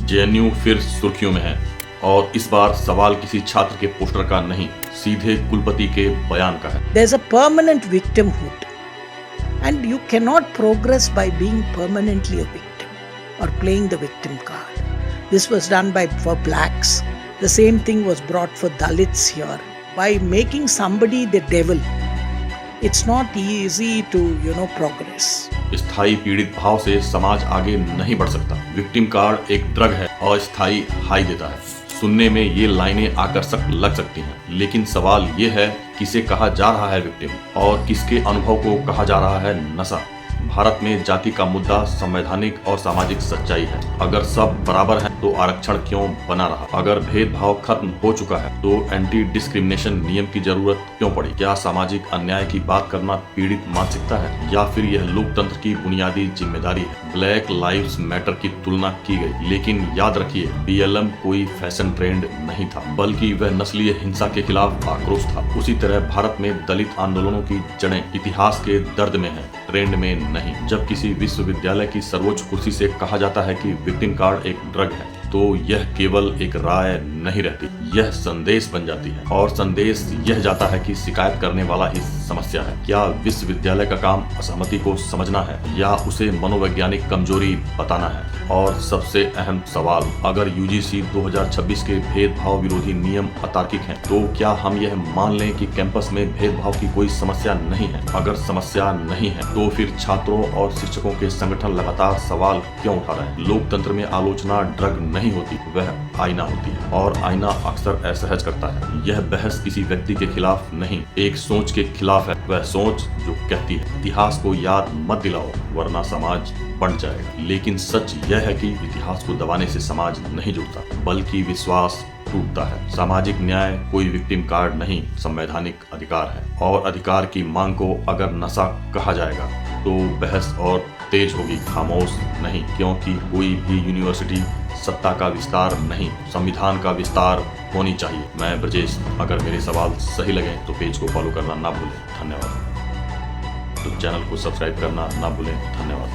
JNU फिर सुर्खियों में है और इस बार सवाल किसी छात्र के पोस्टर का नहीं, सीधे कुलपति के बयान का है। There's a permanent victimhood, and you cannot progress by being permanently a victim or playing the victim card. This was done for blacks. The same thing was brought for Dalits here. By making somebody the devil, it's not easy to, progress. स्थायी पीड़ित भाव से समाज आगे नहीं बढ़ सकता। Victim card एक ड्रग है और स्थायी हाई देता है। सुनने में ये लाइनें आकर्षक लग सकती हैं, लेकिन सवाल ये है किसे कहा जा रहा है विक्टिम और किसके अनुभव को कहा जा रहा है नशा। भारत में जाति का मुद्दा संवैधानिक और सामाजिक सच्चाई है। अगर सब बराबर हैं तो आरक्षण क्यों बना रहा? अगर भेदभाव खत्म हो चुका है तो एंटी डिस्क्रिमिनेशन नियम की जरूरत क्यों पड़ी? क्या सामाजिक अन्याय की बात करना पीड़ित मानसिकता है या फिर यह लोकतंत्र की बुनियादी जिम्मेदारी है? ब्लैक लाइव्स मैटर की तुलना की गई, लेकिन याद रखिए BLM कोई फैशन ट्रेंड नहीं था, बल्कि वह नस्लीय हिंसा के खिलाफ आक्रोश था। उसी तरह भारत में दलित आंदोलनों की जड़ें इतिहास के दर्द में है, ट्रेंड में नहीं। जब किसी विश्वविद्यालय की सर्वोच्च कुर्सी से कहा जाता है कि विक्टिम कार्ड एक ड्रग है, तो यह केवल एक राय नहीं रहती, यह संदेश बन जाती है। और संदेश यह जाता है कि शिकायत करने वाला ही समस्या है। क्या विश्वविद्यालय का काम असहमति को समझना है या उसे मनोवैज्ञानिक कमजोरी बताना है? और सबसे अहम सवाल, अगर UGC 2026 के भेदभाव विरोधी नियम अतार्किक हैं, तो क्या हम यह मान लें कि कैंपस में भेदभाव की कोई समस्या नहीं है? अगर समस्या नहीं है तो फिर छात्रों और शिक्षकों के संगठन लगातार सवाल क्यों उठा रहे हैं? लोकतंत्र में आलोचना ड्रग नहीं होती, वह आईना होती है और आईना अक्सर असहज करता है। यह बहस किसी व्यक्ति के खिलाफ नहीं, एक सोच के खिलाफ है। वह सोच जो कहती है इतिहास को याद मत दिलाओ वरना समाज बढ़ जाएगा। लेकिन सच यह है कि इतिहास को दबाने से समाज नहीं जुड़ता, बल्कि विश्वास टूटता है। सामाजिक न्याय कोई विक्टिम कार्ड नहीं, संवैधानिक अधिकार है। और अधिकार की मांग को अगर नशा कहा जाएगा तो बहस और तेज होगी, खामोश नहीं। क्योंकि कोई भी यूनिवर्सिटी सत्ता का विस्तार नहीं, संविधान का विस्तार होनी चाहिए। मैं ब्रजेश, अगर मेरे सवाल सही लगे तो पेज को फॉलो करना ना भूलें। धन्यवाद। तो चैनल को सब्सक्राइब करना ना भूलें। धन्यवाद।